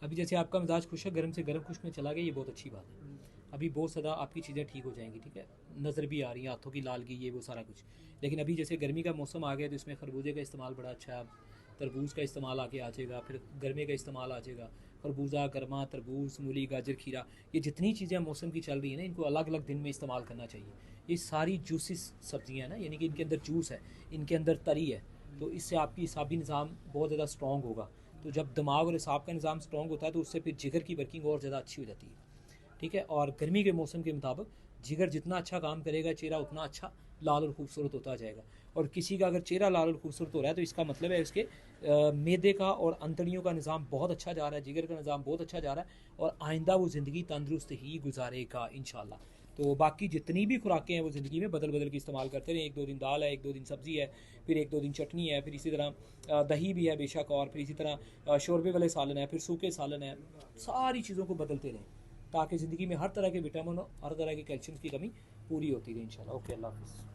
अभी जैसे आपका मिजाज खुश है, गर्म से गर्म खुश में चला गया, ये बहुत अच्छी बात है। अभी बहुत ज़्यादा आपकी चीज़ें ठीक हो जाएंगी, ठीक है। नज़र भी आ रही है, हाथों की लाल की, ये वो सारा कुछ। लेकिन अभी जैसे गर्मी का मौसम आ गया तो इसमें खरबूजे का इस्तेमाल बड़ा अच्छा है। तरबूज का इस्तेमाल आके आ जाएगा, फिर गर्मी का इस्तेमाल आ जाएगा। खरबूजा, गर्मा, तरबूज, मूली, गाजर, खीरा, ये जितनी चीज़ें मौसम की चल रही हैं ना, इनको अलग अलग दिन में इस्तेमाल करना चाहिए। ये सारी जूसिस सब्जियाँ हैं ना, यानी कि इनके अंदर जूस है, इनके अंदर तरी है। तो इससे आपकी हिसाबी निज़ाम बहुत ज़्यादा स्ट्रॉन्ग होगा। तो जब दिमाग और हिसाब का निज़ाम स्ट्रॉन्ग होता है तो उससे फिर जिगर की वर्किंग और ज़्यादा अच्छी हो जाती है, ठीक है। और गर्मी के मौसम के मुताबिक जिगर जितना अच्छा काम करेगा, चेहरा उतना अच्छा लाल और खूबसूरत होता जाएगा। और किसी का अगर चेहरा लाल और खूबसूरत हो रहा है तो इसका मतलब है उसके मैदे का और अंतड़ियों का निज़ाम बहुत अच्छा जा रहा है, जिगर का निज़ाम बहुत अच्छा जा रहा है, और आइंदा वो ज़िंदगी तंदुरुस्त ही गुजारेगा इंशाल्लाह। तो बाकी जितनी भी खुराकें हैं वो ज़िंदगी में बदल बदल के इस्तेमाल करते रहें। एक दो दिन दाल है, एक दो दिन सब्ज़ी है, फिर एक दो दिन चटनी है, फिर इसी तरह दही भी है बेशक, और फिर इसी तरह शोरबे वाले सालन है, फिर सूखे सालन है। सारी चीज़ों को बदलते रहें ताकि ज़िंदगी में हर तरह के विटामिन और हर तरह के कैल्शियम की कमी पूरी होती रहे इंशाल्लाह। ओके, अल्लाह हाफ़िज़।